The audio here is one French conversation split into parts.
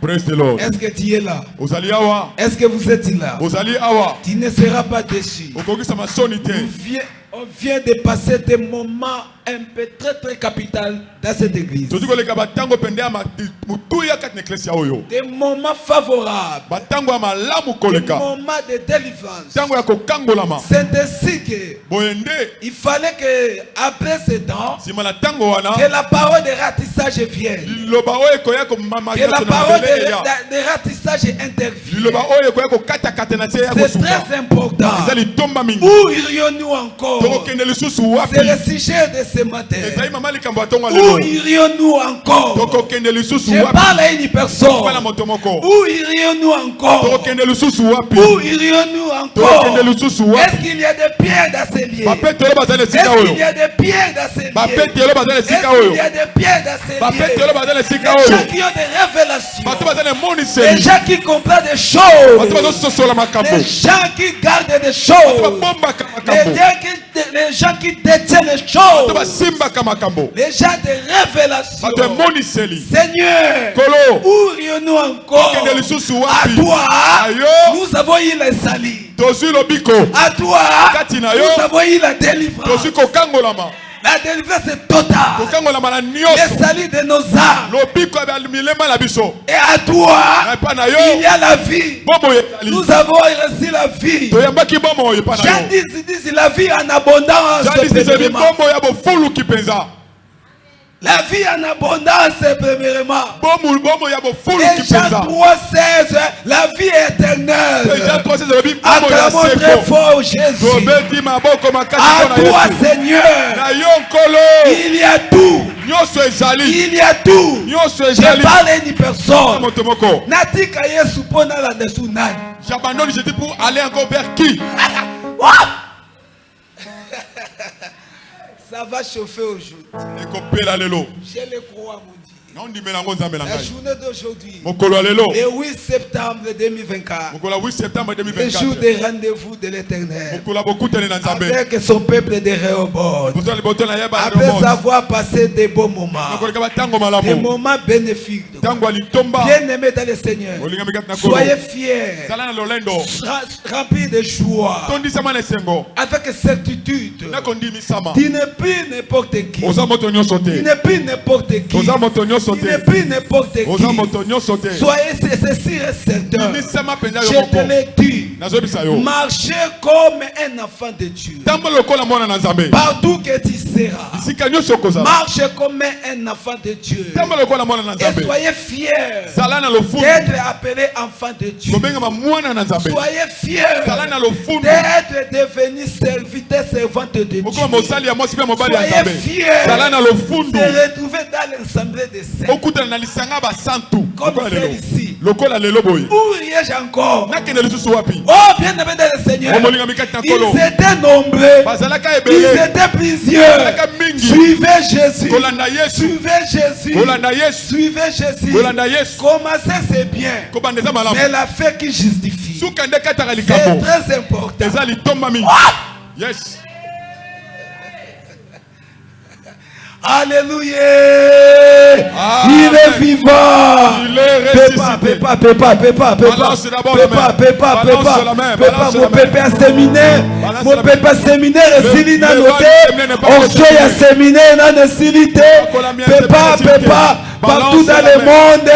Praise the Lord. Est-ce que tu es là? Ozali awa. Est-ce que vous êtes là? Ozali awa. Tu ne seras pas déçu. Okokisa masonite. On vient de passer des moments un peu très capital dans cette église. Des moments favorables. Des moments de délivrance. C'est ainsi que il fallait que après ce temps, que la parole de ratissage vienne. Que la parole de ratissage intervienne. C'est très important. Où irions-nous encore? C'est le sujet de ce matin. Où irions-nous encore? Je parle à une personne. Où irions-nous encore? Où irions-nous encore? Est-ce qu'il y a des pierres dans ces lieux? Est-ce qu'il y a des pierres dans ces lieux? Est-ce qu'il y a des pierres dans ces lieux? Les gens qui ont des révélations. Les gens qui comprennent des choses. Les gens qui gardent des choses. Les gens qui détiennent les choses. Les gens de révélation. Seigneur, où irions-nous encore? À toi, nous avons eu les salis. À toi, nous avons eu la délivrance. La délivrance est totale. Les salis de nos âmes. Et à toi, il y a la vie. Nous avons reçu la vie. Jean dit la vie en abondance. La vie en abondance, premièrement. Et Jean 3,16, la vie éternelle. Acclamons très fort Jésus. À toi, Seigneur, il y a tout. Il y a tout. Je parle à une personne. Natika Yesu pona la dessous nan. J'abandonne, je dis pour aller encore vers qui? Ça va chauffer aujourd'hui. Je le crois, mon Dieu. La journée d'aujourd'hui, le 8 septembre 2024, le jour des rendez-vous de l'Éternel avec son peuple de Rehoboth, après avoir passé des bons moments, des moments bénéfiques, bien aimés dans le Seigneur, soyez fiers, remplis de joie, avec certitude. Tu n'es plus n'importe qui. Tu n'es plus n'importe qui. Il n'est plus n'importe qui. Soyez ceci et certain. Je te l'ai dit. Marchez comme un enfant de Dieu. Partout que tu seras. Marchez comme un enfant de Dieu. Et soyez fiers d'être appelé enfant de Dieu. Soyez fiers d'être devenu serviteur, servante de Dieu. Soyez fiers de retrouver dans l'assemblée des saints. Comme celle-ci. Où irais-je encore? Oh, bien aimé dans le Seigneur. Ils étaient nombreux. Ils étaient plusieurs. Suivez Jésus. Suivez Jésus. Suivez Jésus. Commencer c'est bien. Mais la fait qui justifie. C'est très important. Yes. Alléluia. Il est vivant. Il est ressuscité. Mon pépé a séminé. Mon pépé a séminé. Resili n'a noté. Orsoy a séminé. N'a nécessité. Pépa. Partout dans le monde,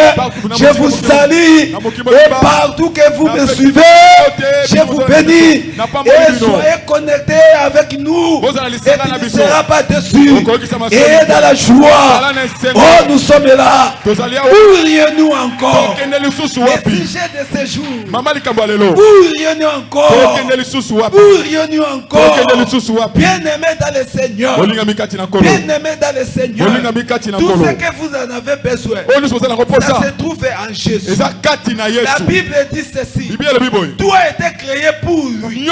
je vous salue. Et partout que vous me suivez, je vous bénis. Et soyez connectés avec nous. Et tu ne seras pas déçu. Et dans la joie. Oh, nous sommes là. Où irions-nous encore? Le sujet de ce jour. Où irions-nous encore? Où irions-nous encore? Bien aimé dans le Seigneur. Bien aimé dans le Seigneur. Tout ce que vous en avez besoin, ça se trouve en Jésus. La Bible dit ceci. Tout a été créé pour lui.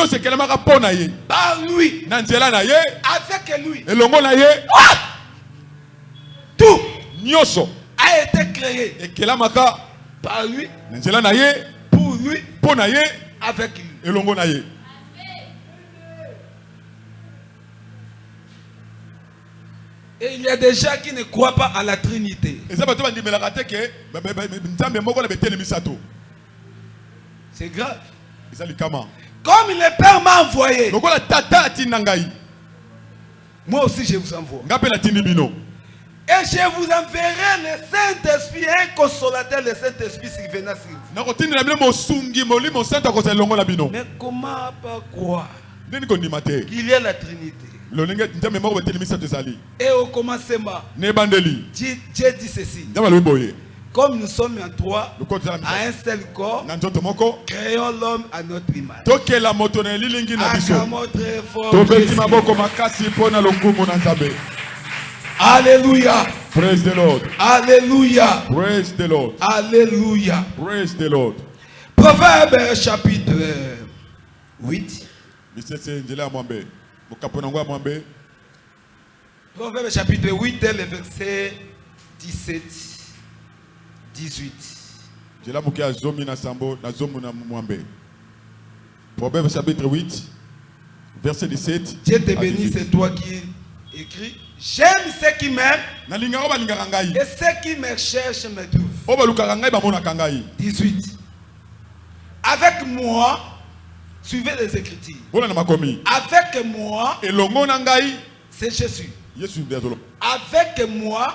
Par lui. Avec lui. Tout a été créé par lui, pour lui, avec lui. Et il y a des gens qui ne croient pas à la Trinité. C'est grave. Comme le Père m'a envoyé, moi aussi je vous envoie. Et je vous enverrai le Saint-Esprit, un consolateur, le Saint-Esprit survenant sur vous. Mais comment pas croire qu'il y a la Trinité? Et au commencement, Dieu dit ceci. Comme nous sommes en trois, à un seul corps, créons l'homme à notre image. Alléluia. Praise the Lord. Alléluia. Praise the Lord. Alléluia. Praise the Lord. Proverbe chapitre 8. Proverbe chapitre 8, le verset 17, 18. Proverbe chapitre 8, verset 17. Dieu te bénisse, c'est toi qui écris. J'aime ceux qui m'aiment et ceux qui me cherchent me trouvent. 18. Avec moi, suivez les Écritures. Avec moi, c'est Jésus. Avec moi,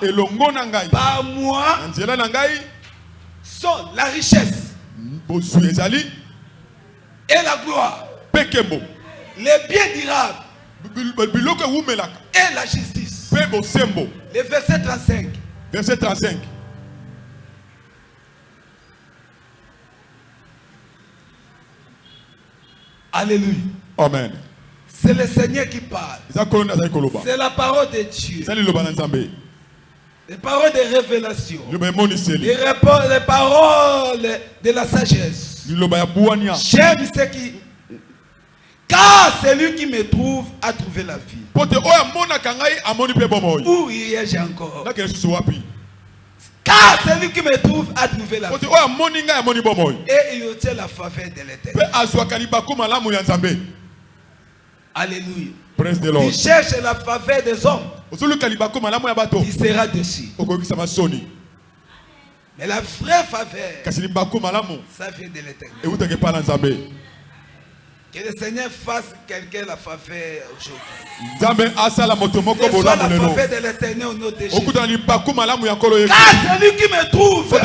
par moi, sont la richesse et la gloire, les biens durables et la justice. Le verset 35. Verset 35. Alléluia. Amen. C'est le Seigneur qui parle. C'est la parole de Dieu. Les paroles de révélation. Les paroles de la sagesse. J'aime ce qui... Car celui qui me trouve a trouvé la vie. Où irai-je encore? Car celui qui me trouve a trouvé la vie. Et il obtient la faveur de l'Éternel. Alléluia. Praise the Lord. Il cherche la faveur des hommes. Il sera dessus. Mais la vraie faveur, ça vient de l'Éternel. Que le Seigneur fasse quelqu'un la faveur aujourd'hui. Que soit la faveur de l'Éternel au nom de Jésus. Car celui qui me trouve a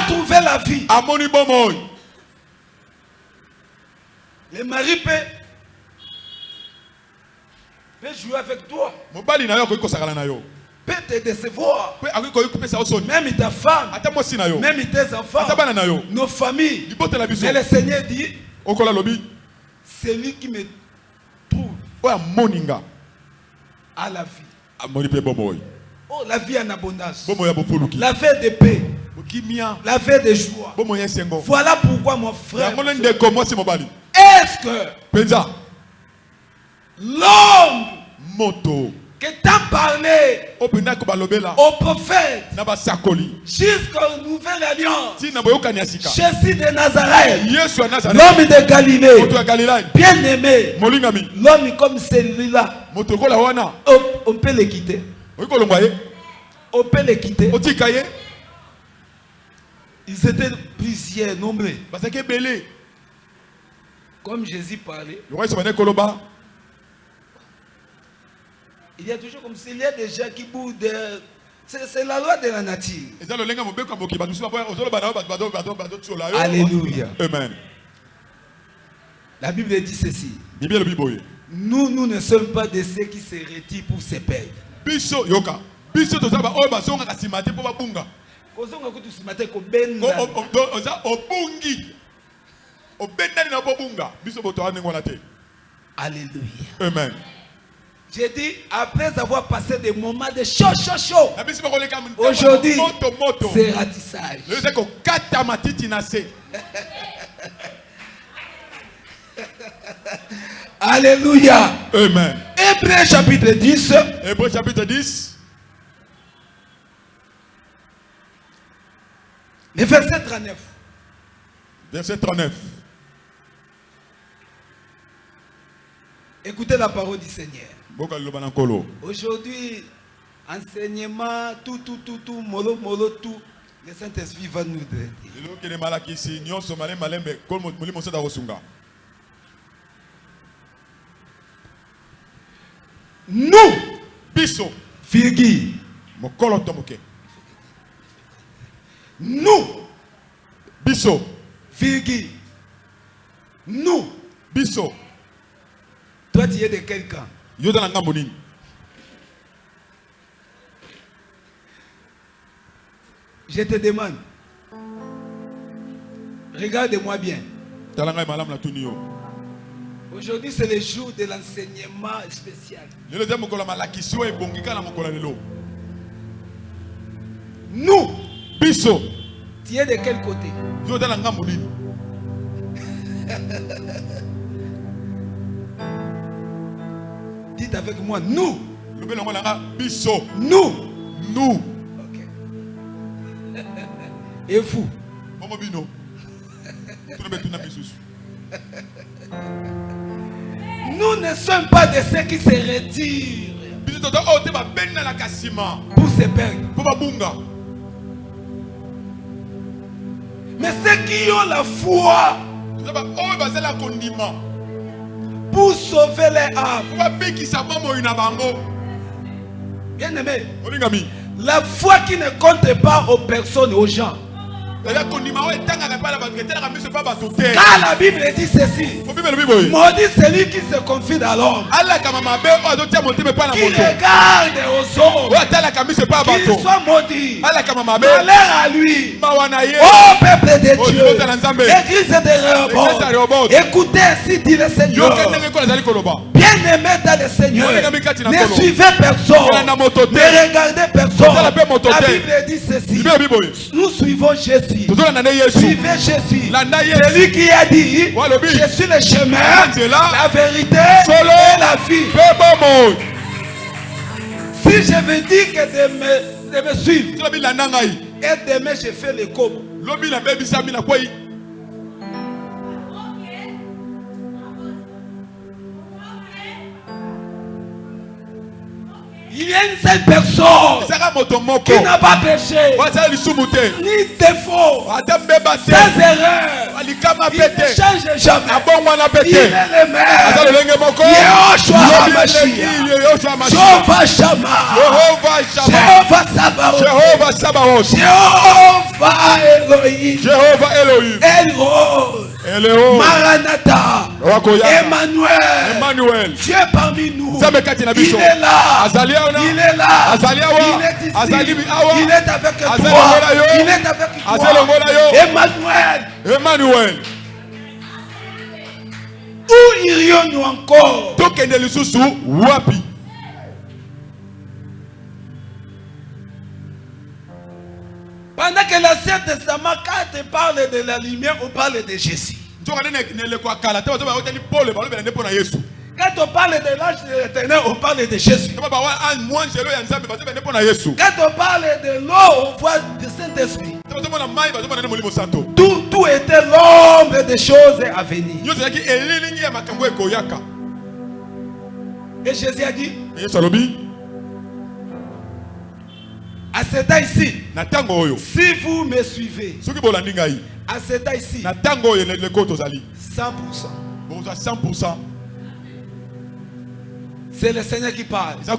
trouvé la vie. Le mari peut jouer avec toi. Peut te décevoir. Même ta femme. Même tes enfants. Nos familles. Mais le Seigneur dit, celui qui me trouve a la vie. Oh, la vie en abondance. La vie de paix. La vie de joie. Voilà pourquoi mon frère, est-ce que l'homme que t'as parlé au prophète jusqu'à nouvelle alliance, Jésus de Nazareth, l'homme de Galilée, bien aimé, l'homme comme celui-là, on peut le quitter. On peut le quitter. Ils étaient plusieurs, nombreux. Comme Jésus parlait, il y a toujours comme s'il y a des gens qui boudent. C'est la loi de la nature. Alléluia. Amen. La Bible dit ceci. Nous ne sommes pas de ceux qui se retirent pour se perdre. Alléluia. Amen. J'ai dit, après avoir passé des moments de chaud, aujourd'hui, c'est ratissage. Alléluia. Amen. Hébreux chapitre 10. Hébreux chapitre 10. Le verset 39. Verset 39. Écoutez la parole du Seigneur. Aujourd'hui, enseignement, tout, molo, tout. Le Saint-Esprit va nous aider. Nous, biso, Figi, nous, biso, Figi, nous, biso. Toi, tu es de quel camp? Je te demande. Regarde-moi bien. Aujourd'hui, c'est le jour de l'enseignement spécial. Nous, biso, tu es de quel côté? Dites avec moi, nous. Nous. Nous. Ok. Et vous? Nous ne sommes pas de ceux qui se retirent pour se perdre. Mais ceux qui ont la foi pour sauver les âmes. Bien aimé, la foi qui ne compte pas aux personnes, aux gens. Car la Bible dit ceci: maudit celui qui se confie dans l'homme, qui regarde aux autres, qu'il soit maudit. Malheur à lui, ô peuple de Dieu, église de Rehoboth, écoutez ainsi dit le Seigneur. Bien aimé dans le Seigneur, ne suivez personne, ne regardez personne. La Bible dit ceci: nous suivons Jésus. Suivez Jésus. C'est lui qui a dit: je suis le chemin, la vérité et la vie. Si je veux dire que de me suivre, et demain je fais le cob. Il y a une seule personne qui n'a pas péché, ni défaut, sans erreur. Il ne change jamais. Il est le même. Yehoshua HaMashiach, Jehovah Shammah, Jehovah Sabaoth, Jehovah Elohim, Elroy, Maranatha, Emmanuel, Dieu parmi nous. Il est là. Il est là. Il est ici. Il est avec toi. Il est avec toi. Emmanuel. Où irions-nous encore? Pendant que l'Ancien Testament, quand il parle de la lumière, on parle de Jésus. Quand on parle de l'ange de l'Éternel, on parle de Jésus. Quand on parle de l'eau, on voit le Saint-Esprit. Tout était l'ombre des choses à venir. Et Jésus a dit: à cet temps ici, si vous me suivez, à cet temps ici, 100%. C'est le Seigneur qui parle. À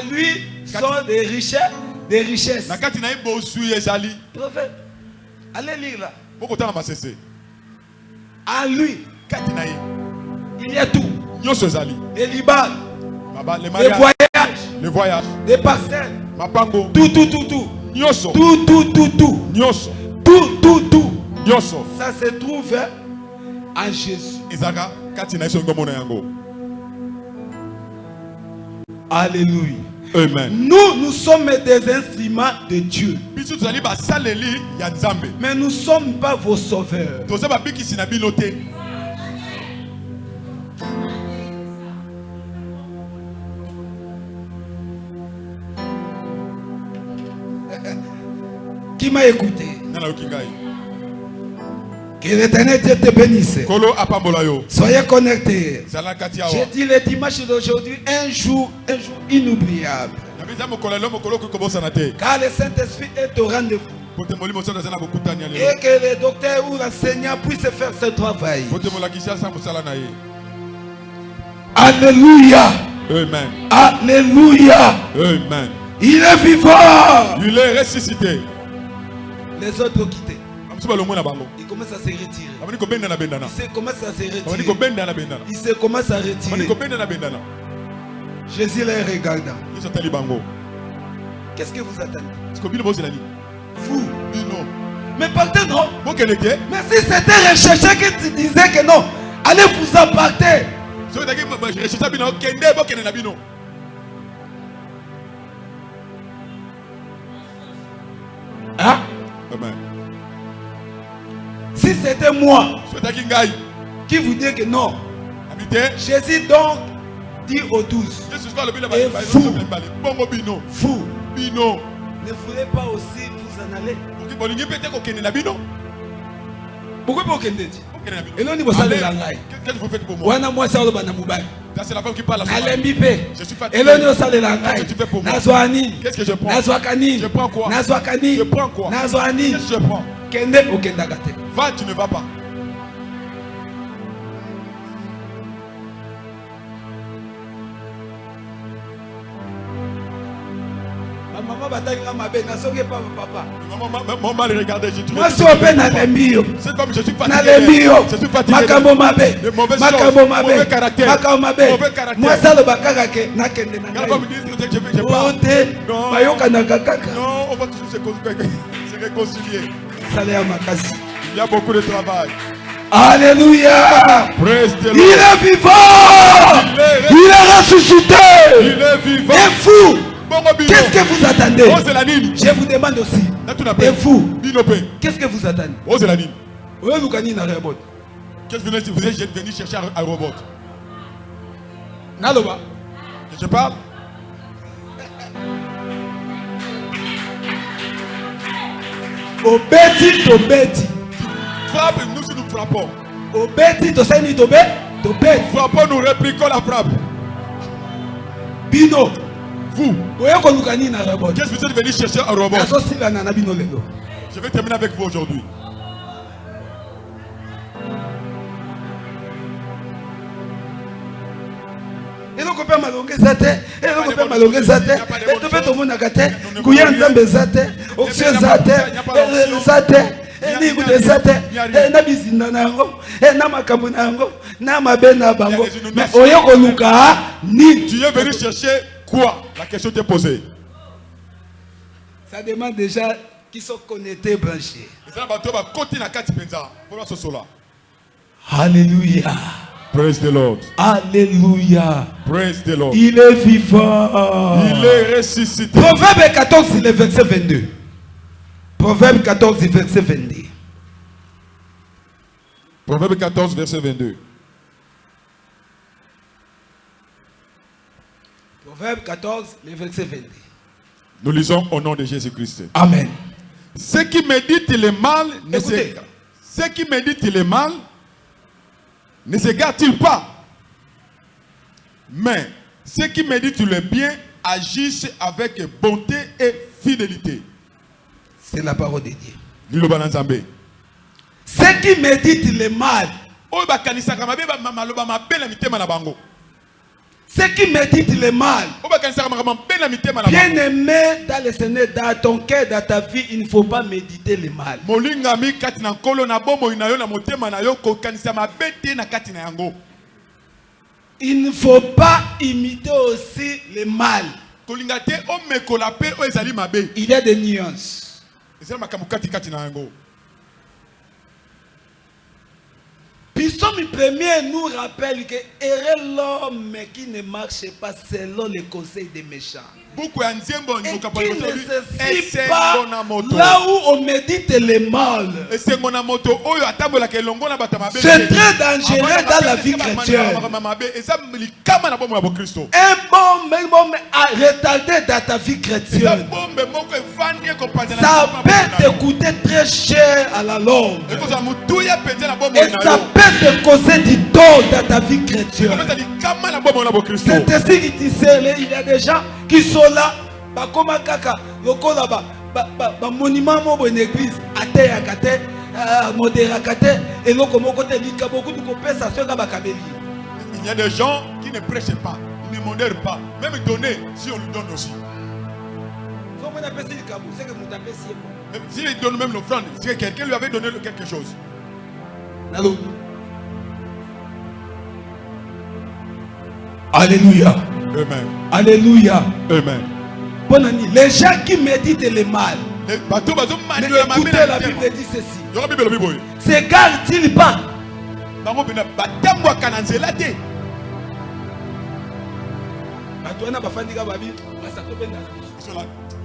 lui sont des richesses. Prophète, allez lire là. À lui, il y a tout. Les libans, les voyages, les parcelles, tout. Ça se trouve en Jésus. Alléluia. Amen. Nous sommes des instruments de Dieu. Mais nous ne sommes pas vos sauveurs. Qui m'a écouté? Que l'Éternel Dieu te bénisse. Kolo apambola yo. Soyez connectés. Zala katia wa. J'ai dit le dimanche d'aujourd'hui, un jour inoubliable. Car le Saint-Esprit est au rendez-vous. Et que le docteur ou l'enseignant puisse faire ce travail. Alléluia. Amen. Alléluia. Amen. Il est vivant. Il est ressuscité. Les autres ont quitté. Il commence à se retirer. Il commence à se retirer. Il se commence à retirer. Jésus les regarda. Qu'est-ce que vous attendez? Vous. Mais partez non. Mais si c'était recherché que tu disais que non, allez vous aparter. Hein? Amen. Si c'était moi qui vous dit que non, Jésus donc dit aux 12, et vous, ne voulez pas aussi vous en aller? Pourquoi pas aucun dit? Et là, on qu'est-ce que vous faites pour moi? C'est la femme qui parle à son mari. Je suis fatigué. Qu'est-ce que tu fais pour moi? Qu'est-ce que je prends? Je prends quoi? Je prends quoi? Qu'est-ce que je prends? Va, tu ne vas pas. Maman le regardait, je trouvais. C'est comme je suis fatigué. Je suis fatigué. Mauvais caractère. Moi, ça le non, on va tous se réconcilier. Il y a beaucoup de travail. Alléluia. Il est vivant. Il est ressuscité. Il est vivant. Et vous, qu'est-ce que vous attendez? Je vous demande aussi. Et vous, qu'est-ce que vous attendez? Qu'est-ce que vous êtes venu chercher un robot? Je parle. Obeti. Frappe, nous si nous frappons. Obeti, Frappons, nous répliquons la frappe. Bino. Vous. Qu'est-ce que vous êtes venu chercher un robot? Je vais terminer avec vous aujourd'hui. Tu es venu chercher quoi? La question t'est posée. Ça demande déjà qu'ils sont connectés, branchés. Alléluia. Praise the Lord. Alléluia. Praise the Lord. Il est vivant. Il est ressuscité. Proverbe 14, le verset 22. Proverbe 14, verset 22. Proverbe 14, verset 22. Proverbe 14, le verset 22. Nous lisons au nom de Jésus-Christ. Amen. Ceux qui méditent le mal ne s'égarent-ils pas? Mais ceux qui méditent le bien agissent avec bonté et fidélité. C'est la parole de Dieu. Ceux qui méditent le mal, ceux qui méditent le mal, bien aimé dans le Seigneur, dans ton cœur, dans ta vie, il ne faut pas méditer le mal. Il ne faut pas imiter aussi le mal. Il y a des nuances. Psaume 1er nous rappelle que heureux l'homme qui ne marche pas selon les conseils des méchants. nécessite pas là où on médite les mal. C'est très dangereux dans la vie chrétienne. Un bon retardé dans ta vie chrétienne, ça peut te coûter très cher à la longue. Et ça peut te causer du tort dans ta vie chrétienne. C'est ainsi qu'il disait, il y a des gens qui sont là, comme un caca, monument de l'église, à terre à terre, et beaucoup de il y a des gens qui ne prêchent pas, ils ne modèrent pas, même donner si on lui donne aussi. Même s'il donne même l'offrande, c'est que quelqu'un lui avait donné quelque chose. Alléluia. Amen. Alléluia. Amen. Bonne année. Les gens qui méditent le mal, écoutez, la Bible dit ceci. S'égare-t-il pas?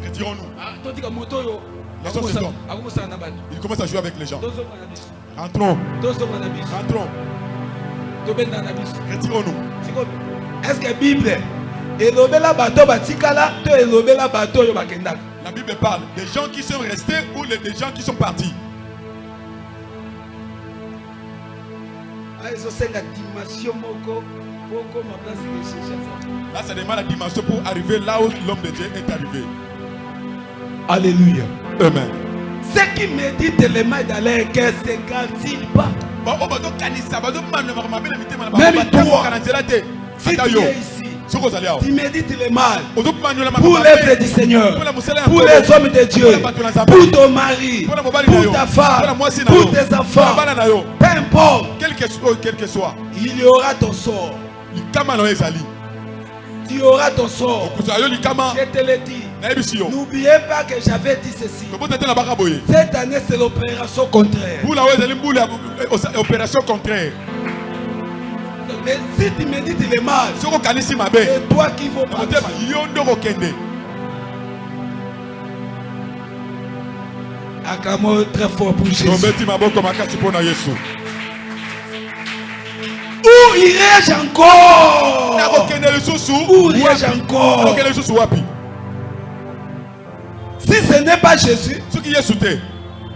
Retirons-nous. Il commence à jouer avec les gens. Entrons. Entrons. Retirons-nous. Est-ce que la Bible la Bible parle des gens qui sont restés ou des gens qui sont partis? Là, ça demande la dimension pour arriver là où l'homme de Dieu est arrivé. Alléluia. Amen. Ceux qui méditent les mains dans leur cœur, s'égare-t-il pas? Même toi, si tu es ici, tu médites le mal pour l'œuvre du Seigneur, pour les hommes de Dieu, pour ton mari, pour ta femme, pour tes enfants, peu importe, quel que soit, il y aura ton sort. Tu auras ton sort. Je te le dis. N'oubliez pas que j'avais dit ceci. Cette année, c'est l'opération contraire. Opération contraire. Mais si tu médites le mal, c'est toi qui vas partir. Acclamons très fort pour Jésus. Où irai-je encore? Où irai-je encore? Si ce n'est pas Jésus,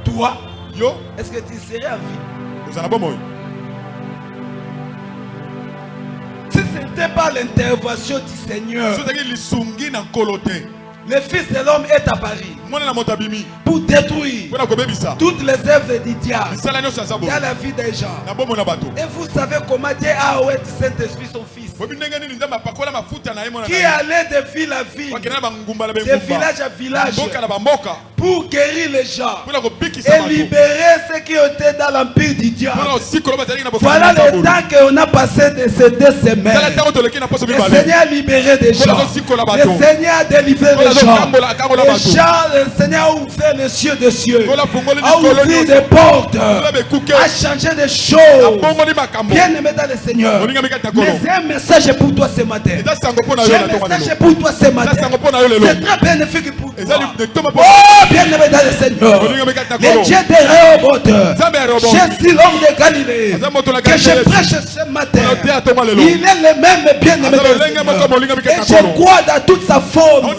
toi, est-ce que tu serais en vie? Si ce n'était pas l'intervention du Seigneur, le Fils de l'homme est apparu pour détruire toutes les œuvres du diable dans la vie des gens. Et vous savez comment Dieu a oué du Saint-Esprit son Fils, qui allait de ville à ville, de village à village, pour guérir les gens et libérer ceux qui étaient dans l'empire du diable. Voilà le temps qu'on a passé de ces 2 semaines. Le Seigneur a libéré des gens. Le Seigneur a délivré les gens. Le Seigneur a ouvert les cieux des cieux, a ouvert des portes, a changé des choses. Bien aimé dans le Seigneur, mais c'est un message pour toi ce matin. J'ai un message pour toi ce matin. C'est très bénéfique pour toi. Oh, bien aimé dans le Seigneur, le Dieu de Rehoboth, Jésus l'homme de Galilée, que je prêche ce matin, il est le même, bien aimé dans le Seigneur. Et je crois dans toute sa forme.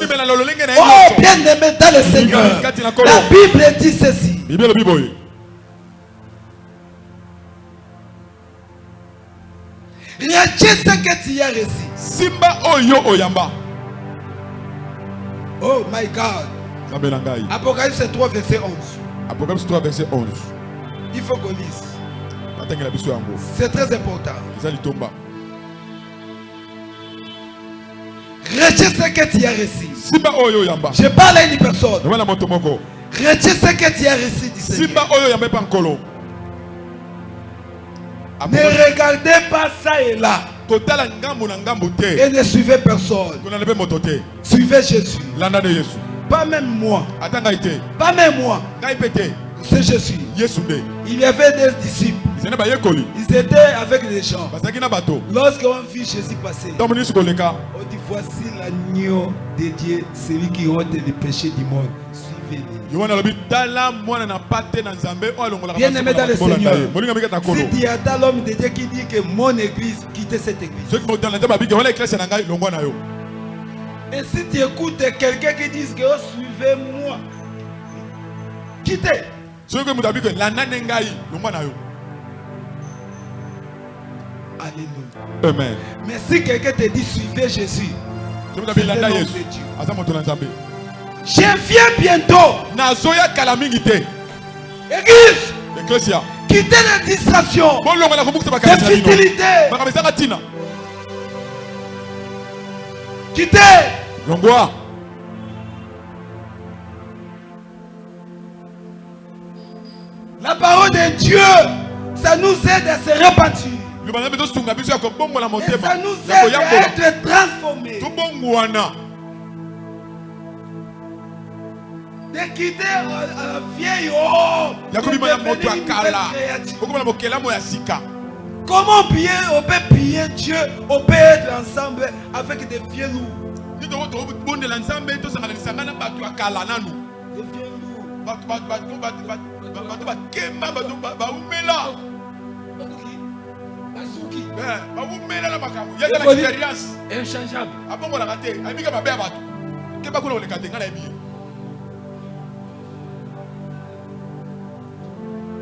Oh, bien aimé dans le Seigneur, la Bible dit ceci. Retiens ce que tu as reçu. Oh my God. Apocalypse 3 verset 11. Apocalypse 3 verset 11. Il faut qu'on lise. C'est très important. Retiens ce que tu as reçu. Je parle à une personne. Retiens ce que tu as reçu du Seigneur. Ne regardez pas ça et là. Et ne suivez personne. Suivez Jésus. Pas même moi. Pas même moi. C'est Jésus. Il y avait des disciples. Ils étaient avec les gens. Lorsqu'on vit Jésus passer, on dit voici l'agneau de Dieu, celui qui ôte les péchés du monde. Suivez-le. Bien aimé dans le Seigneur, si il y a l'homme de Dieu qui dit que mon église, quittez cette église. Et si tu écoutes quelqu'un qui dit que suivez-moi, quittez. Alléluia. Amen. Mais si quelqu'un te dit suivez Jésus, je viens bientôt. Église, quittez les distractions, les futilités. Quittez. La parole de Dieu, ça nous aide à se repentir. Et ça nous aide à être transformés. De quitter la vieille eau. Comment on peut piller Dieu, on peut être ensemble avec des vieux loups. Des vieux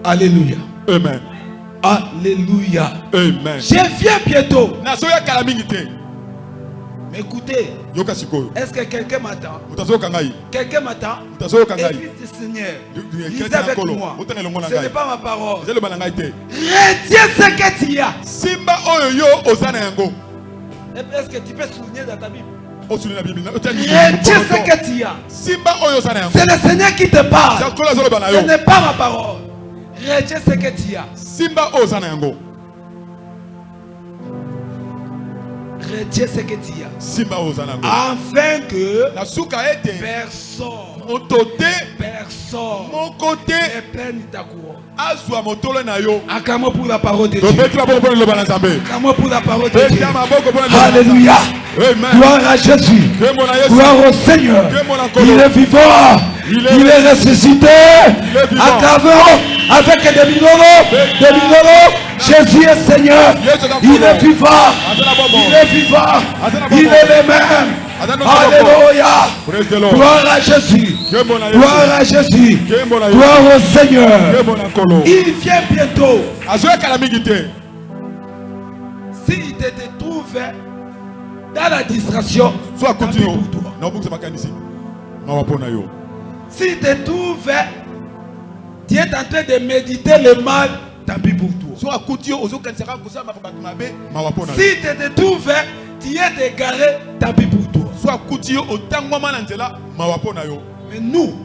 Alléluia. Amen. Alléluia. Amen. Je viens bientôt. Mais écoutez, est-ce que quelqu'un m'attend? Quelqu'un m'attend? Église du Seigneur, lisez avec moi. Ce n'est pas ma parole. Retiens ce que tu as. Est-ce que tu peux souligner dans ta Bible? Retiens ce que tu as. C'est le Seigneur qui te parle. Ce n'est pas ma parole. Retiens ce que tu as. Retiens ce que tu as. Afin que personne ne prenne ta couronne. Acclamons pour la parole de Dieu. Acclamons pour la parole de Dieu. Alléluia. Gloire à Jésus. Gloire au Seigneur. Il est vivant. Il est ressuscité. Acclamons avec des minoros. Jésus est Seigneur. Il est vivant. Il est vivant. Il est le même. Alléluia. Gloire à Jésus. Gloire à Jésus. Gloire au Seigneur. Il vient bientôt. S'il te trouve dans la distraction, tant pis pour toi. S'il te trouve, tu es en train de méditer le mal, tant pis pour toi. Si tu te trouves, tu es égaré, tant pis pour toi. Mais nous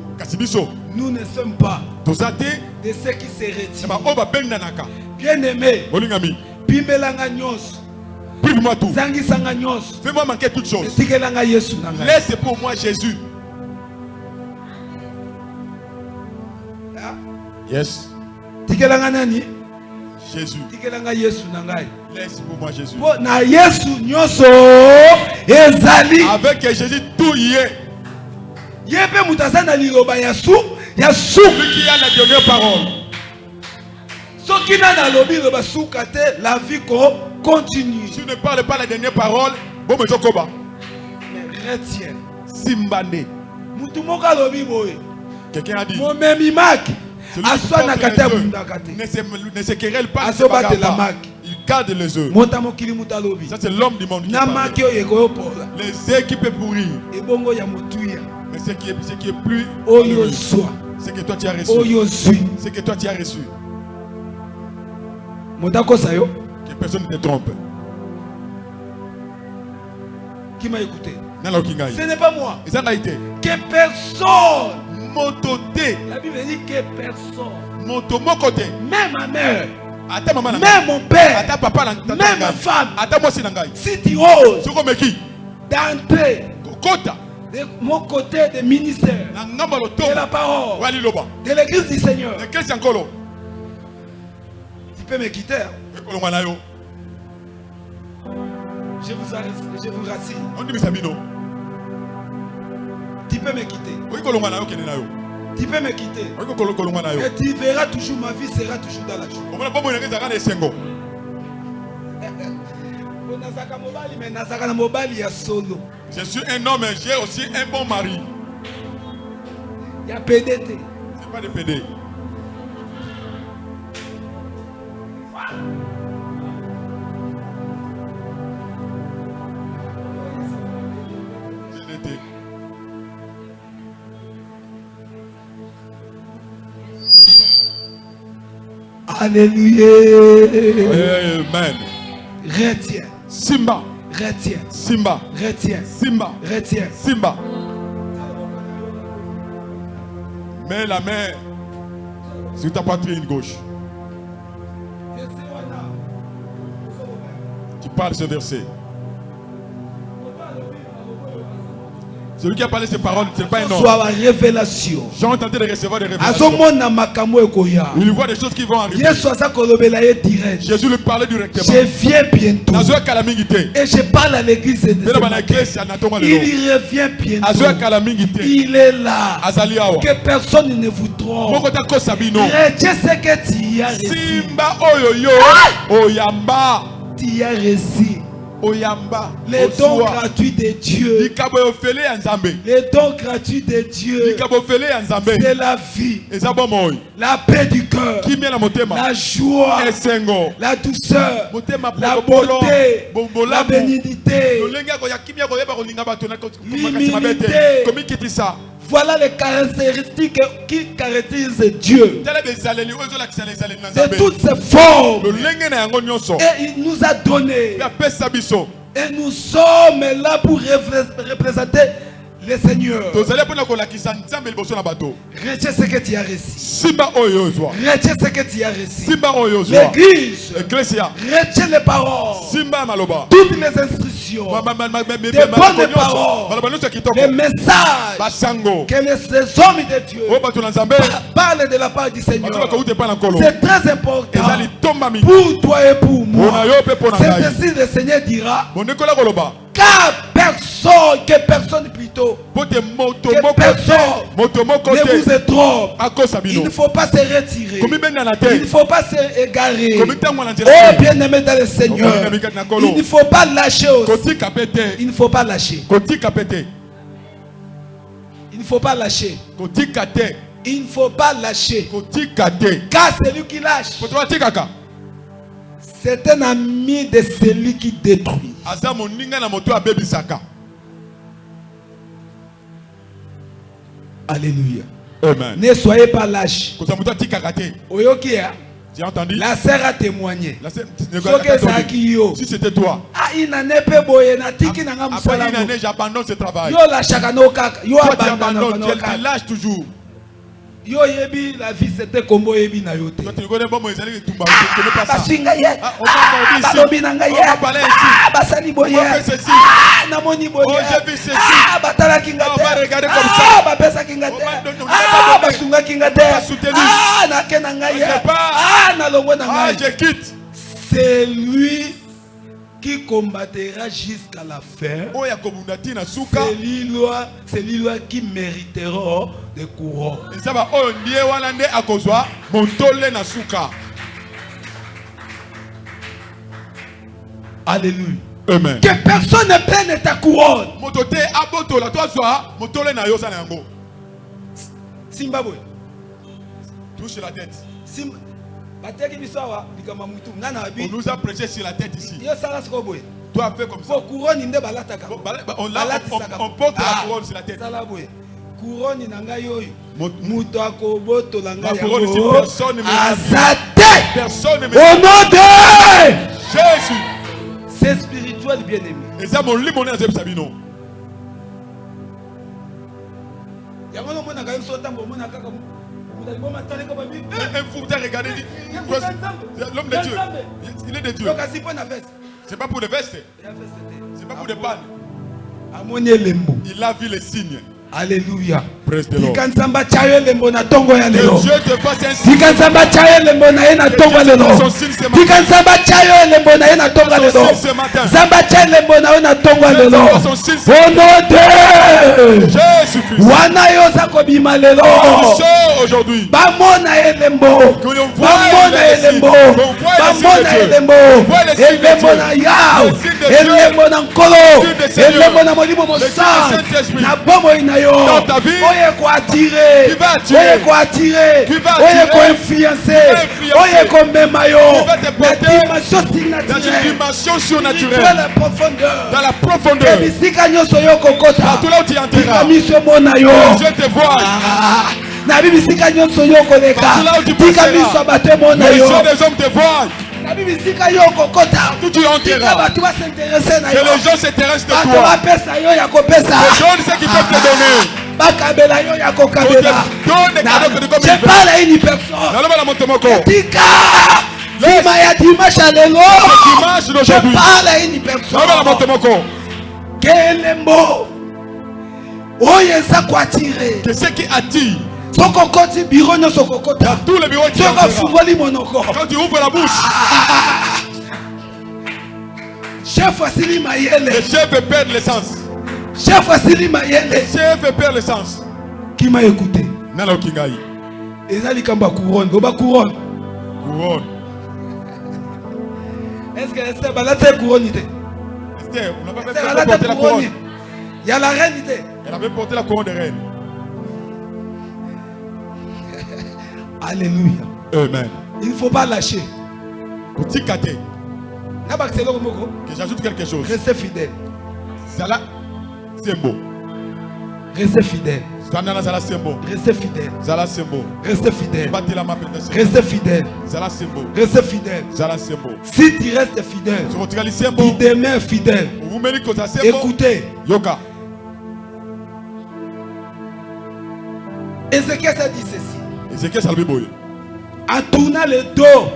ne sommes pas de ceux qui se retirent. Bien aimé, Bimelanga nyos. Prive-moi tout. Fais-moi manquer toute chose. Laisse pour moi Jésus. Yes. Jésus. Laisse pour moi Jésus. Avec Jésus tout y est. Celui qui a la dernière parole. La vie continue. Si tu ne parles pas la dernière parole, bon mais Jokoba. Chrétien. Simbane. Quelqu'un a dit. Ne se querelle pas. Il garde les œufs. Ça c'est l'homme du monde qui parle. Les œufs qui peuvent pourrir. Mais ce qui est plus c'est que toi tu as reçu. C'est que toi tu as reçu. Que personne ne te trompe. Qui m'a écouté? Ce n'est pas moi. Que personne. La Bible dit que personne. Même ma mère. Même mon père. Même ma femme. Si tu oses d'entrer de mon côté de ministère de la parole de l'église du Seigneur, tu peux me quitter. Je vous rassure. Tu peux me quitter. Tu peux me quitter. Et tu verras toujours, ma vie sera toujours dans la joie. Je suis un homme et j'ai aussi un bon mari. Il y a PDT. C'est pas de PD. Alléluia. Amen. Retiens. Simba. Retiens. Simba. Retiens. Simba. Retiens. Simba. Mets la main sur ta poitrine gauche. Tu parles ce verset. Celui qui a parlé ces paroles, ce n'est pas un homme. Soit la révélation. J'ai tenté de recevoir des révélations. Il voit des choses qui vont arriver. Jésus lui parlait directement. Je viens bientôt. Et je parle à l'église. Il revient bientôt. Il est là. Que personne ne vous trompe. Retiens ce que tu as reçu. Tu as reçu. Les dons gratuits de Dieu. Les dons gratuits de Dieu. C'est la vie. La paix du cœur. La joie. La douceur. La beauté. La bénignité. L'humilité. Voilà les caractéristiques qui caractérisent Dieu. De toutes ses formes. Et il nous a donné. Et nous sommes là pour représenter le Seigneur. Retiens ce que tu as reçu. Retiens ce que tu as reçu. L'église. Retiens les paroles. Toutes les instructions. Des bonnes paroles. Les messages que les hommes de Dieu parlent de la part du Seigneur. C'est très important pour toi et pour moi. C'est ainsi le Seigneur dira. Que personne plutôt ne vous est trop. Il ne faut pas se retirer. Il ne faut pas s'égarer. Oh bien aimé dans le Seigneur, il ne faut pas lâcher aussi. Il ne faut pas lâcher. Il ne faut pas lâcher. Il ne faut pas lâcher. Car celui qui lâche, c'est un ami de celui qui détruit. Alléluia. Amen. Ne soyez pas lâches. Tu as entendu? La sœur a témoigné. Si c'était toi. J'abandonne ce travail. Toi tu abandonnes, tu lâches toujours. Yo yebi la vie c'était combo yebi na yote. Tu connais pas moi, ils tout basinga ye. Balobi nanga ye. Basali boye. Namoni boye. J'ai vu ceci. Batala kinga te. On va regarder comme ça. Bapesa kinga te. Basunga kinga te. Na kenanga ye. Na longo nanga. Je quitte. C'est lui qui combattra jusqu'à la fin. C'est lui qui méritera des couronnes. Alléluia. Amen. Que personne ne prenne ta couronne. Zimbabwe. Touche la tête. On nous a prêché sur la tête ici. Toi fais comme ça. On porte la couronne sur la tête. Couronne personne au nom de Jésus. C'est spirituel, bien aimé. Un fou t'a regardé, l'homme de Dieu, il est de Dieu. C'est pas pour des vestes, c'est pas pour des pannes. Il a vu les signes. Alléluia. Praise the Lord. Que Dieu te fasse ainsi. Que Dieu au nom de Jésus-Christ. Aujourd'hui. Dans ta vie, qui va attirer, qui va influencer, qui va te porter dans une dimension surnaturelle, dans la profondeur, partout là où tu entreras, je te vois. Partout là où tu passeras, les yeux des hommes te voient. Tout tu entreras, que les gens s'intéressent de toi. Les gens ne savent qu'ils peuvent te donner. Je parle à une personne. Je parle à une personne. Quel est le mot? Que ce qui attire dans tous les bureaux, quand tu ouvres la bouche, chef Wassili Mayele, le chef peut perdre l'essence. Chef Wassili Le Mayele, chef peut perdre l'essence. qui m'a écouté? Nala Okingai. Ezali kamba couronne, goba couronne. Couronne. Est-ce que Esther balate couronne ité? Esther, on n'a pas fait Esther porter la balate couronne. couronne. Il y a la reine ité. Elle avait porté la couronne de reine. Alléluia. Amen. Il ne faut pas lâcher. Pour t'iccater, Que j'ajoute quelque chose. restez fidèle. Zala, c'est beau. Restez fidèle. Zala, c'est beau. Restez fidèle. Zala, c'est beau. Restez fidèle. Battez la main peut-être. Restez fidèle. Zala, c'est beau. Restez fidèle. Zala, c'est beau. Si tu restes fidèle, Tu retires les c'est tu beau. demeures fidèle. Vous me dites que ça c'est beau. Écoutez, Yoka. Ézéchiel a dit ceci. Ézéchiel salvé boy. En tournant le dos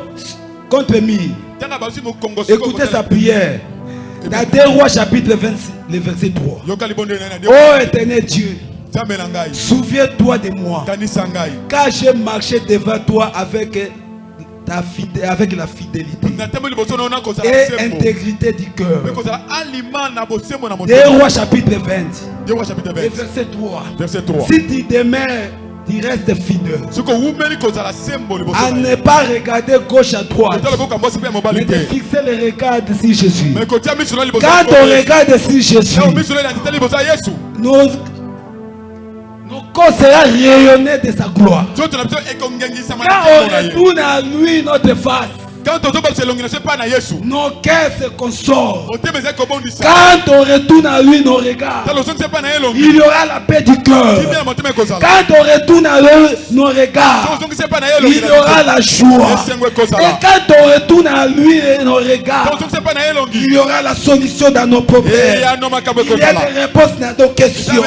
contre lui, écoutez sa prière. Dans 2 Rois chapitre 26, le verset 3. Oh éternel Dieu, souviens-toi de moi, car j'ai marché devant toi avec la fidélité et intégrité du cœur. 2 Rois chapitre 20, verset 3. Si tu demeures, tu restes fidèle. À ne pas regarder gauche à droite, mais de fixer le regard sur Jésus. Quand on regarde sur Jésus, nos corps sera rayonné de sa gloire. Quand on retourne à lui notre face, nos cœurs se consolent. Quand on retourne à lui nos regards, il y aura la paix du cœur. Quand on retourne à lui nos regards, il y aura la joie. Et quand on retourne à lui nos regards, il y aura la solution dans nos problèmes. Il y a des réponses dans nos questions. Et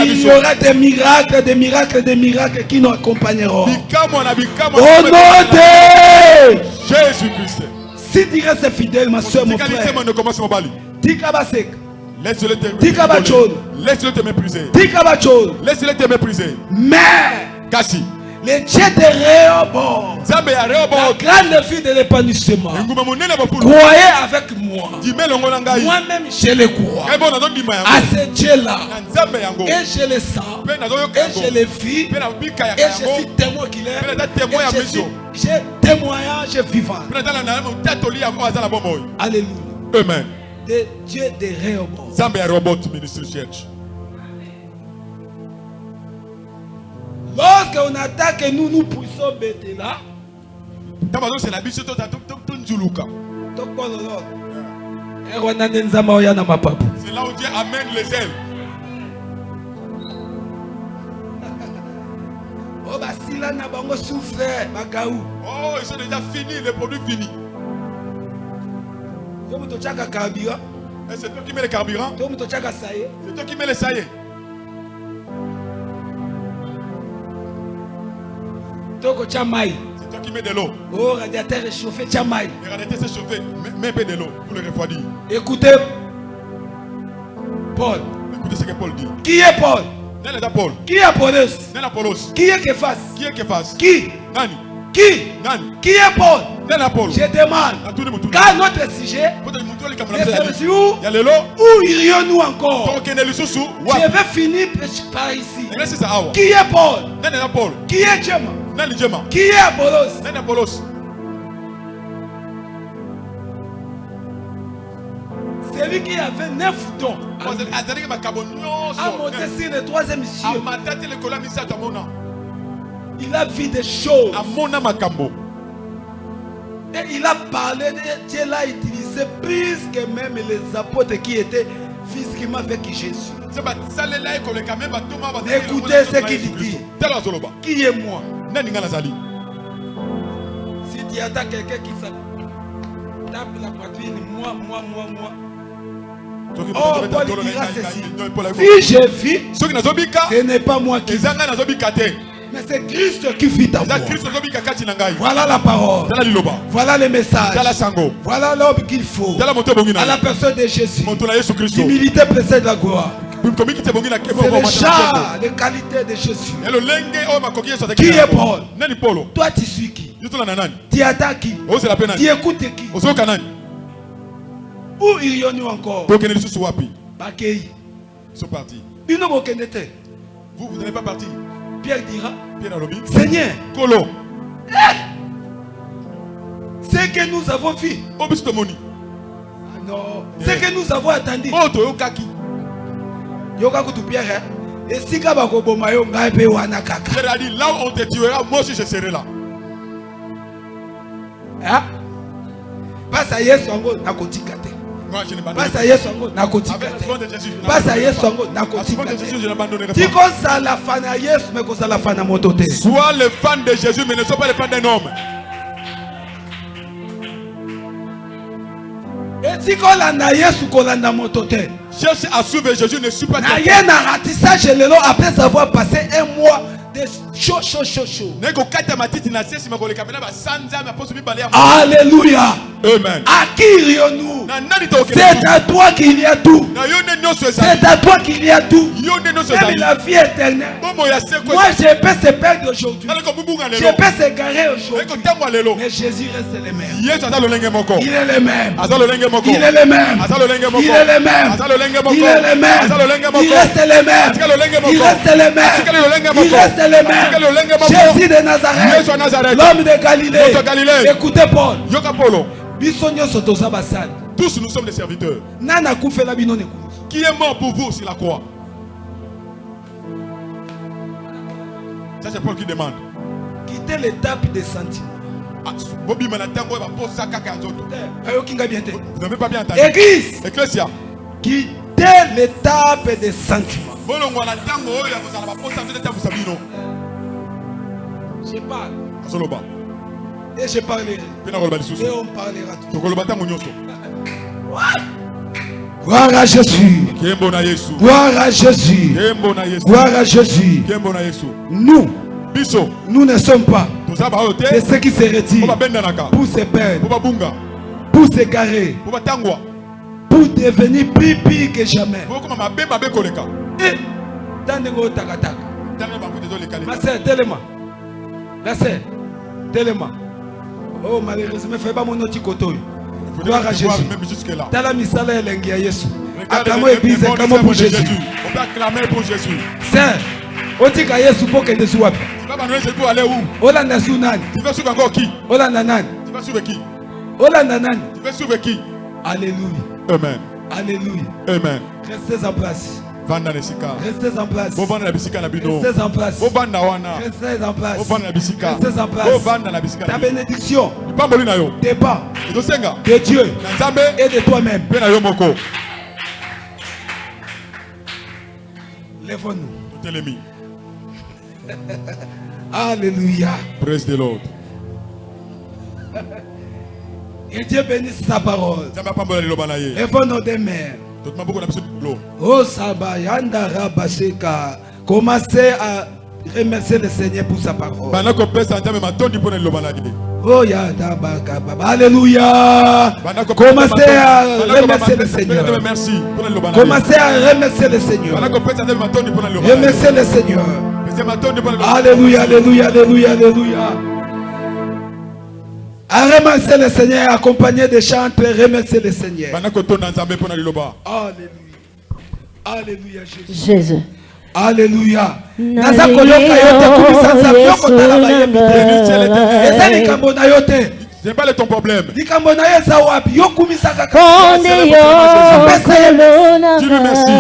il y aura des miracles, des miracles, des miracles qui nous accompagneront. Au nom de Jésus-Christ. Si tu restes fidèle, ma soeur, mon frère, laisse-le te mépriser. Laisse-le te mépriser. Mais Kasi. le Dieu de Rehoboth, la grande fille de l'épanouissement, croyez avec moi. Moi-même, je le crois à ce Dieu-là. Et je le sens. Et je le vis. Et je suis témoin qu'il est. Et je suis témoignage vivant. Alléluia. Amen. De Dieu de Rehoboth. Zambia Robot Ministry Church. Lorsqu'on attaque, nous poussons bêter là. C'est la biche de Njuluka. C'est là où Dieu amène les ailes. Oh, ils sont déjà finis, les produits finis. Et c'est toi qui mets le carburant. C'est toi qui mets les saillés. C'est toi qui mets de l'eau. Oh, radiateur est chauffé, le radiateur s'est chauffé. Mets un peu de l'eau pour le refroidir. Écoutez, Paul. Écoutez ce que Paul dit. Qui est Paul? Qui est Apollos? Qui est Képhas? Qui? Qui est Paul? Je demande. Car notre sujet, c'est où irions-nous encore? Je vais finir par ici. Qui est Paul? Qui est Djema? Qui est Apollos? Celui qui avait 9 dons a monté sur le 3e ciel. Il a vu des choses. Et il a parlé, Dieu l'a utilisé plus que même les apôtres qui étaient physiquement avec Jésus. Écoutez ce qu'il dit. Qui est moi? Si tu attends quelqu'un qui tape la poitrine, moi. Oh, Paul dira ceci. Si je vis, ce n'est pas moi qui vis, mais c'est Christ qui vit en moi. Voilà la parole. Voilà le message. Voilà l'homme qu'il faut. À la personne de Jésus. L'humilité précède la gloire. C'est le genre de qualité de Jésus. Qui est Paul? Toi tu suis qui? Tu attends qui? Tu écoutes qui? Où irions-nous encore? Bakei. Ils sont partis. Vous n'allez pas partir. Pierre dira, Seigneur, ce que nous avons vu, non, ce que nous avons attendu, Pierre, et si Pierre a dit, là où on te tuera, moi aussi je serai là. Passe à Yesu ango nakotikate. Passe à Yesu ango nakotikate. Passe à Yesu ango nakotikate. Tiko sa la fan à Yesu mais ko sa la fan à motote. Sois le fan de Jésus mais ne sois pas le fan d'un homme. Et tiko la na Yesu ko la na motote. Cherche à suivre Jésus, ne suis pas na ye na ratissage lelo après avoir passé un mois de chaud. Alléluia. Amen. À qui irions-nous? C'est à toi qu'il y a tout. C'est à toi qu'il y a tout. Même la vie éternelle. Moi je peux se perdre aujourd'hui. Je peux se garer aujourd'hui. Mais Jésus reste le même. Il est le même. Il est le même. Il est le même. Il est le même. Il est le même. Il reste le même. Il reste le même. Il reste le même. Jésus de Nazareth. L'homme de Galilée. Écoutez Paul. Tous nous sommes des serviteurs. Qui est mort pour vous sur la croix? Ça c'est Paul qui demande. Quittez l'étape des sentiments. Vous n'avez pas bien entendu. Église. Ecclesia. Quittez l'étape des sentiments. Je parle. Et je parlerai. Et on parlera tout. Gloire à Jésus. Gloire à Jésus. Gloire à Jésus. Nous ne sommes pas de ceux qui se retirent pour se perdre, pour s'égarer, pour devenir plus pire que jamais. Ma sœur, tellement. Oh, malheureusement, fais pas mon autre côté. Gloire à Jésus. Tala misala elengi ya Yesu. Acclamons église, acclamons pour Jésus. On peut acclamer pour Jésus. Sœur, otika Yesu poke de suwapi. Tu vas pour aller où? Olanda sunani. Tu vas suivre encore qui? Olanda nani. Tu vas suivre qui? Olanda nani. Tu vas suivre qui? Alléluia. Amen. Alléluia. Amen. Restez en place. Restez en place. Restez en place. Restez en place. Restez en place. Ta bénédiction dépend de Dieu et de toi-même. Lève-nous. Alléluia. Praise the Lord. Et Dieu bénisse sa parole. Lève-nous des mains. Oh Sabayanda Rabaseka. Commencez à remercier le Seigneur pour sa parole. Oh, alléluia. Commencez à remercier le Seigneur. Commencez à remercier le Seigneur. Remerciez le Seigneur. Alléluia, alléluia, alléluia, alléluia. À remercier le Seigneur, accompagné de chants, remercier le Seigneur. Alléluia. Alléluia, Jésus. Alléluia. C'est pas ton problème. Dieu merci.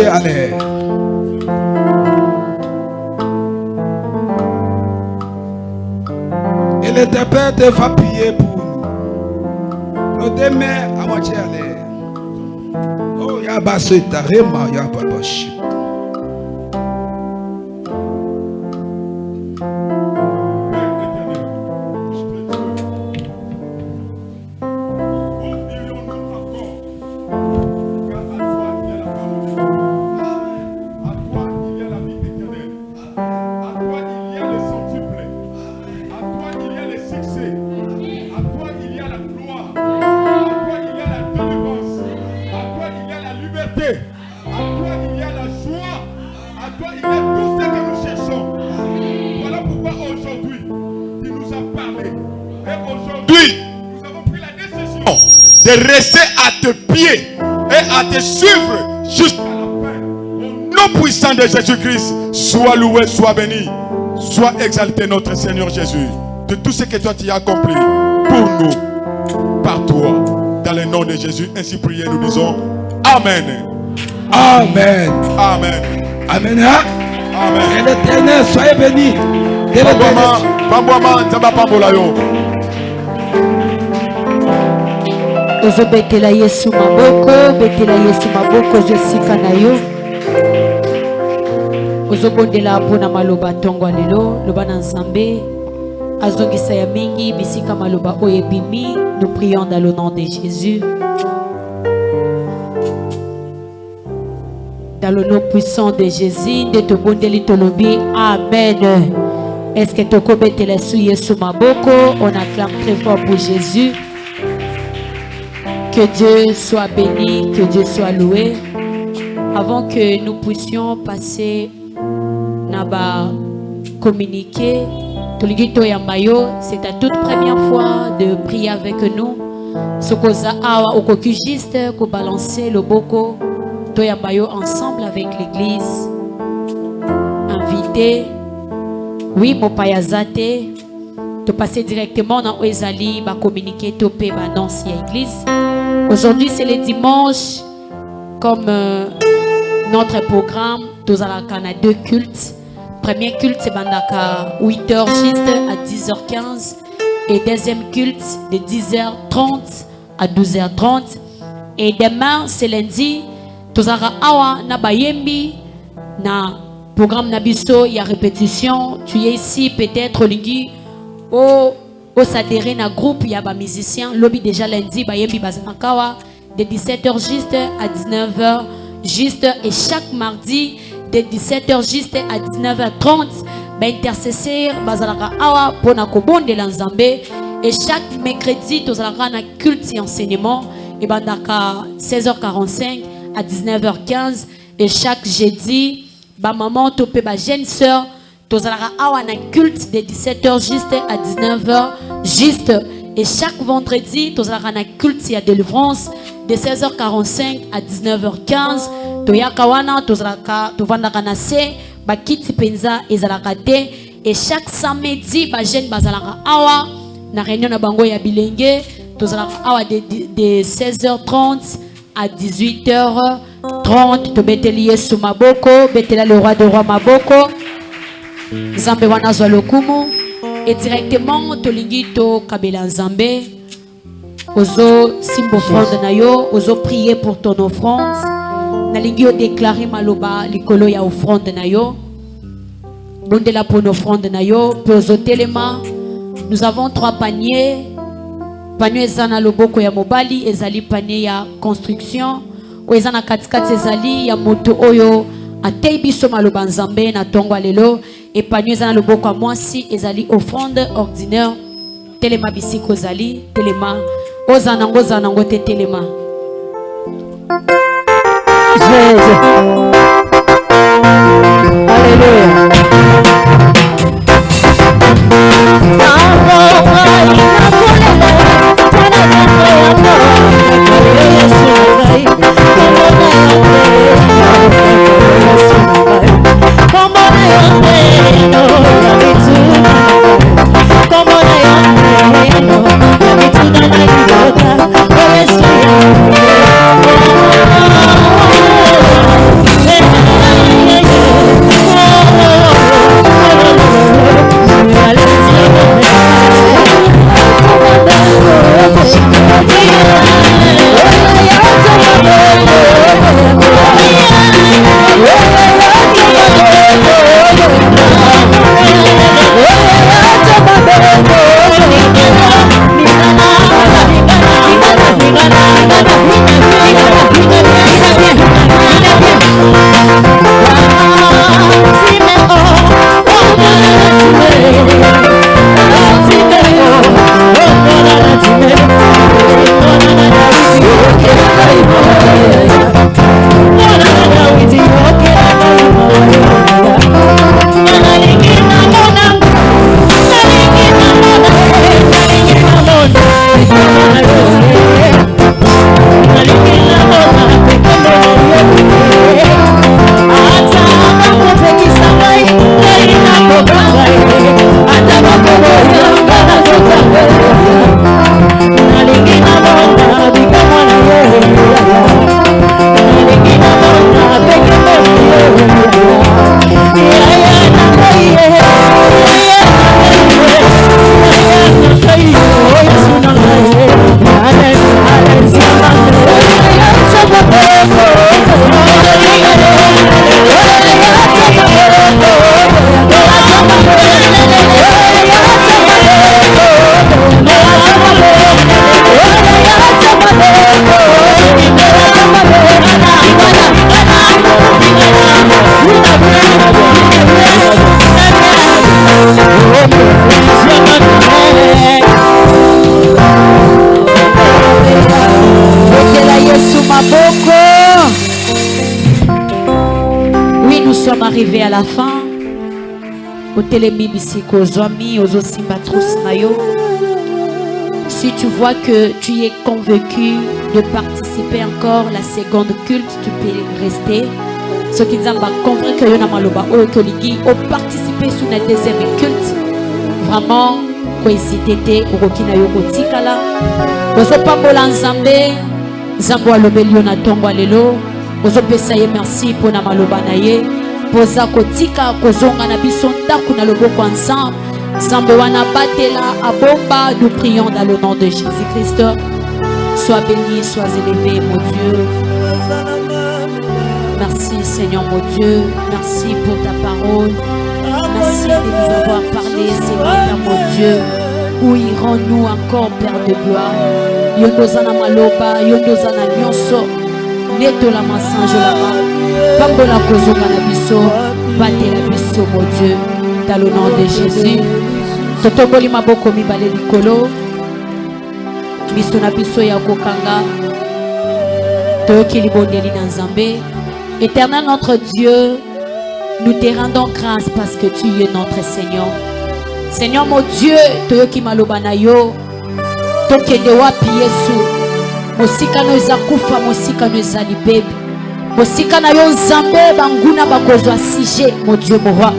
à l'air. Et l'interprète va prier pour nous. Nos deux mains à moitié à l'air. Oh, il y a basse tarema, il y a babashi. de rester à tes pieds et à te suivre jusqu'à la fin. Au nom puissant de Jésus-Christ, sois loué, sois béni, sois exalté notre Seigneur Jésus, de tout ce que toi tu as accompli pour nous, par toi. Dans le nom de Jésus, ainsi prié, nous disons Amen. Amen. Amen. Amen. Amen. Que l'Éternel soit béni. Ozo betela Yesu maboko zosika na yo. Ozo bondela pona maloba tongo lelo, loba na Nzambe. Azongisa ya mingi bisika maloba oyebimi. Nous prions dans le nom de Jésus. Dans le nom puissant de Jésus, de te bondeli tolobi. Amen. Est-ce que tu peux la souiller sous ma boko? On acclame très fort pour Jésus. Que Dieu soit béni, que Dieu soit loué. Avant que nous puissions passer naba communiquer, c'est ta toute première fois de prier avec nous. Ce qu'on a au juste pour balancer le boko, toyambayo ensemble avec l'église. Invité, oui, mon payazate, de passer directement dans Oezali, va communiquer, topé, va annoncer à l'église. Aujourd'hui, c'est le dimanche, comme notre programme, nous avons deux cultes. Premier culte, c'est bandaka 8h juste à 10h15. Et deuxième culte, de 10h30 à 12h30. Et demain, c'est lundi, nous avons awa na bayembi, na programme Nabiso, il y a répétition. Tu es ici, peut-être, Lingui, au s'adhérer à groupe, il y a des musiciens. Lobby déjà lundi, bayembi bazanakawa, de 17h juste à 19h juste. Et chaque mardi, de 17h juste à 19h30, intercesseur bazalaka awa pona kobonde la Nzambe. Et chaque mercredi, nous avons un culte et enseignement. Et bandaka 16h45 à 19h15. Et chaque jeudi, maman topé ba jeune sœur, nous avons un culte de 17h juste à 19h juste. Et chaque vendredi, nous avons un culte et à délivrance de 16h45 à 19h15. Et chaque samedi, jeune bazalaka awa na réunion na bango ya bilenge, de 16h30 à 18h30. To beteliye sou maboko, betela le roi de roi maboko. Nzambe wana zwa lokumu. Et directement tolingi to kabela Nzambe. Ozo simbo offrande na yo, ozo prier pour ton offrande. Nalingi déclarer maloba likolo ya offrande na yo. Bondela pour offrande na yo, pozo telema. Nous avons 3 paniers. Panier ezana loboko ya mobali, ezali panier ya construction. O ezana katikati ezali ya moto oyo atei biso maloba Nzambe na tongo lelo. Et panier ezana loboko ya mwasi, ezali offrande ordinaire. Telema bisiko ezali, telema. Ozanango te telema. Jésus. Alléluia. arrivés à la fin. Au télémi bisiko zoami ozo simba trous nayo. Si tu vois que tu es convaincu de participer encore la seconde culte, tu peux rester. Ce qui nous a convaincu que yona maloba o ekoligi o participer sur la deuxième culte. Vraiment, ko hésiter au rokina yo kotikala. Ozo pambola nzambe, nzambo alobeli na tongo lelo. Ozo pesa ye merci pour na maloba na ye. Poza kotika kozonga na biso ndaku na loboko ensemble. Nzambe wana batela abomba, nous prions dans le nom de Jésus-Christ. Sois béni, sois élevé, mon Dieu. Merci Seigneur mon Dieu, merci pour ta parole. Merci de nous avoir parlé, Seigneur mon Dieu. Où irons-nous encore, Père de gloire? Yondozana maloba, yondozana nyonso. Neto la masanjo la ma. Pambola kozonga na biso, batela biso mon Dieu. Dans le nom de Jésus. Totoboli maboko mibale likolo. Biso na biso ya kokanga. Toyoki libondeli na Nzambe. Éternel notre Dieu, nous te rendons grâce parce que tu es notre Seigneur. Seigneur mon Dieu, toyoki maloba na yo, tokende wapi Yesu, mosika no ezakufa, mosika no ezali bebe, mosika na yo Nzambe banguna bakozwa sije, mon Dieu mon roi.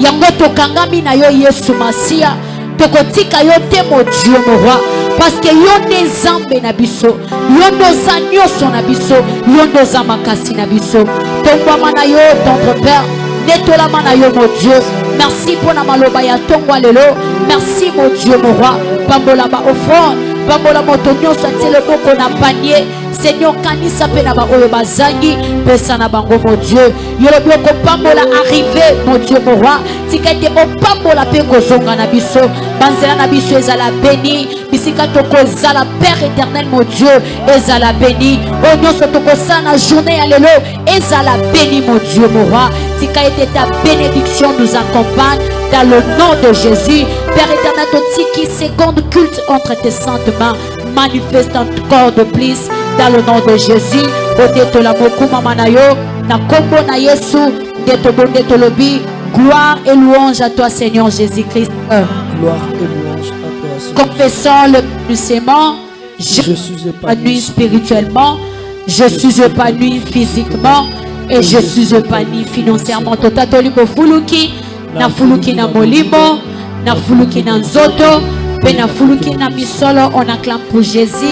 Yango tokangami na yo Yesu Masia, tokotika yo te mon Dieu mon roi. Parce que yo ne Nzambe na biso, yo ndoza nyonso na biso, yo ndoza makasi na biso. Tombama na yo, notre Père, netolama na yo mon Dieu. Merci pour na maloba ya tongwa lelo. Merci mon Dieu mon roi. Pambola ba offrande, pambola moto nyonso atele boko na panier. Seigneur kanisa pe na ba oyo bazangi, pesa na bango mon Dieu. Yolobi ko pambola arrivé mon Dieu mon roi. Tikete o pambola pe kozonga na biso. Banzela na biso ezala béni. Bisika toko ezala Père éternel mon Dieu, ezala béni. O nyonso toko sana journée ya lelo, ezala béni mon Dieu mon roi. Tika ete ta bénédiction nous accompagne dans le nom de Jésus. Père éternel, totiki seconde culte entre tes saintes mains. Manifeste encore de plus dans le nom de Jésus. Odeto la moku mama na yo, na kombo na Yesu, deto bonde tolobi. Gloire et louange à toi Seigneur Jésus-Christ. Gloire et louange à toi. Confessons le balbutiement. Je suis épanoui spirituellement. Je suis épanoui physiquement. Et je suis épanoui financièrement. Totatoli bo fuluki, na fuluki na molimo, na fuluki na nzoto, pe na fuluki na misolo. On acclame pour Jésus.